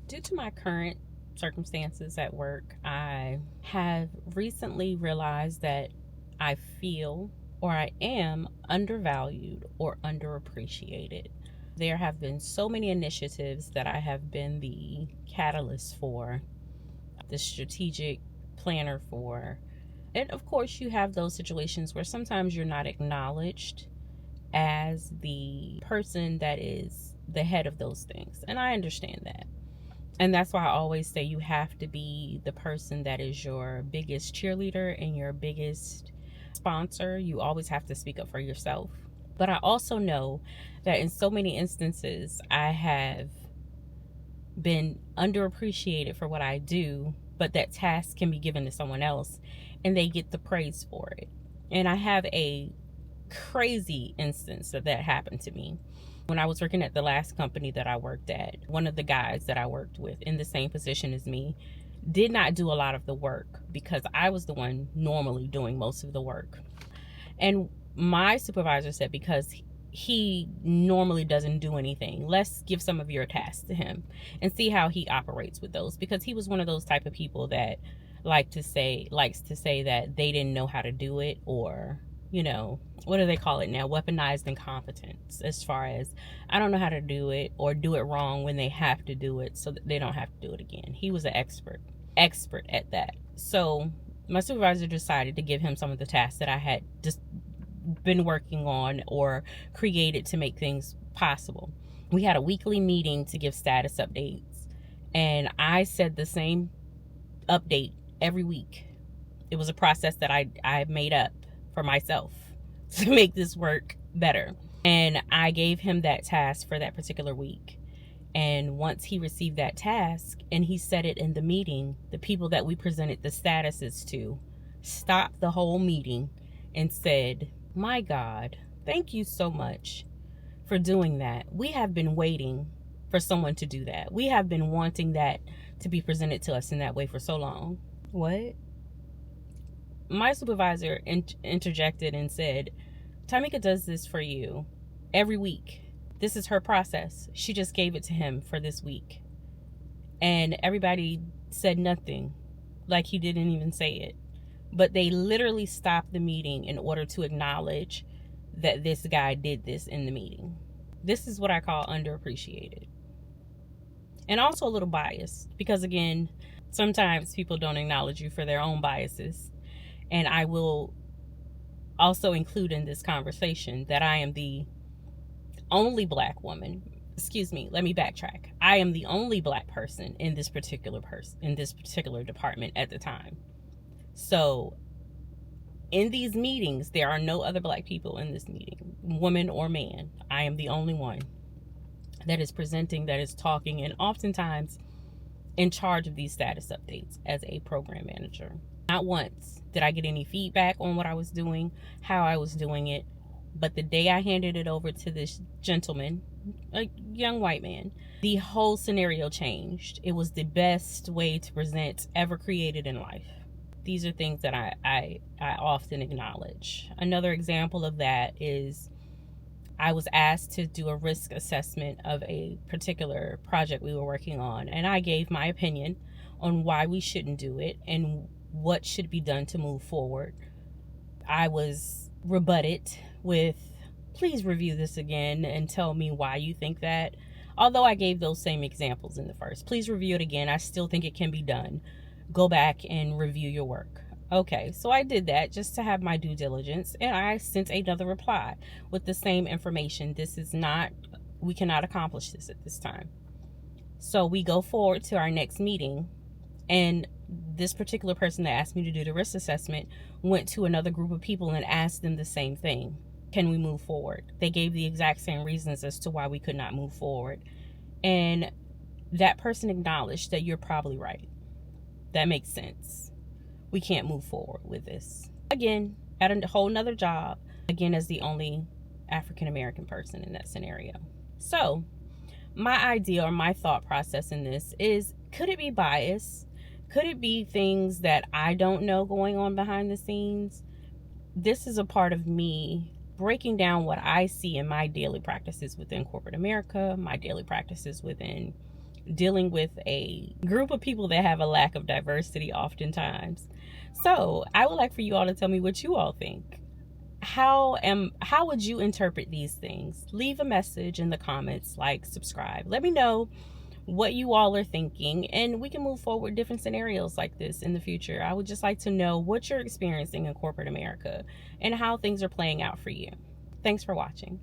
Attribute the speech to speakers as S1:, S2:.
S1: Due to my current circumstances at work, I have recently realized that I feel or I am undervalued or underappreciated. There have been so many initiatives that I have been the catalyst for, the strategic planner for. And of course, you have those situations where sometimes you're not acknowledged as the person that is the head of those things. And I understand that. And that's why I always say you have to be the person that is your biggest cheerleader and your biggest sponsor. You always have to speak up for yourself. But I also know that in so many instances, I have been underappreciated for what I do, but that task can be given to someone else and they get the praise for it. And I have a crazy instance of that happened to me. When I was working at the last company that I worked at, one of the guys that I worked with in the same position as me did not do a lot of the work because I was the one normally doing most of the work. And my supervisor said, because he normally doesn't do anything, let's give some of your tasks to him and see how he operates with those, because he was one of those type of people that likes to say that they didn't know how to do it, or what do they call it now, weaponized incompetence, as far as I don't know how to do it or do it wrong when they have to do it so that they don't have to do it again. He was an expert at that. So my supervisor decided to give him some of the tasks that I had just been working on or created to make things possible. We had a weekly meeting to give status updates, and I said the same update every week. It was a process that I made up for myself to make this work better. And I gave him that task for that particular week. And once he received that task and he said it in the meeting, the people that we presented the statuses to stopped the whole meeting and said, "My God, thank you so much for doing that. We have been waiting for someone to do that. We have been wanting that to be presented to us in that way for so long." What? My supervisor interjected and said, "Tamika does this for you every week. This is her process. She just gave it to him for this week." And everybody said nothing, like he didn't even say it. But they literally stopped the meeting in order to acknowledge that this guy did this in the meeting. This is what I call underappreciated. And also a little biased, because again, sometimes people don't acknowledge you for their own biases. And I will also include in this conversation that I am the only Black woman. Excuse me, let me backtrack. I am the only Black person in this particular department at the time. So in these meetings, there are no other Black people in this meeting, woman or man. I am the only one that is presenting, that is talking, and oftentimes in charge of these status updates as a program manager. Not once did I get any feedback on what I was doing, how I was doing it. But the day I handed it over to this gentleman, a young white man, the whole scenario changed. It was the best way to present ever created in life. These are things that I often acknowledge. Another example of that is I was asked to do a risk assessment of a particular project we were working on, and I gave my opinion on why we shouldn't do it and what should be done to move forward. I was rebutted with, "Please review this again and tell me why you think that." Although I gave those same examples in the first. "Please review it again. I still think it can be done. Go back and review your work." Okay, so I did that just to have my due diligence, and I sent another reply with the same information. We cannot accomplish this at this time. So we go forward to our next meeting, and this particular person that asked me to do the risk assessment went to another group of people and asked them the same thing. Can we move forward? They gave the exact same reasons as to why we could not move forward. And that person acknowledged that you're probably right. That makes sense. We can't move forward with this. Again, at a whole nother job, again, as the only African American person in that scenario. So my idea or my thought process in this is, could it be bias? Could it be things that I don't know going on behind the scenes? This is a part of me breaking down what I see in my daily practices within corporate America, my daily practices within dealing with a group of people that have a lack of diversity oftentimes. So I would like for you all to tell me what you all think. How would you interpret these things? Leave a message in the comments, like, subscribe. Let me know what you all are thinking, and we can move forward different scenarios like this in the future. I would just like to know what you're experiencing in corporate America and how things are playing out for you. Thanks for watching.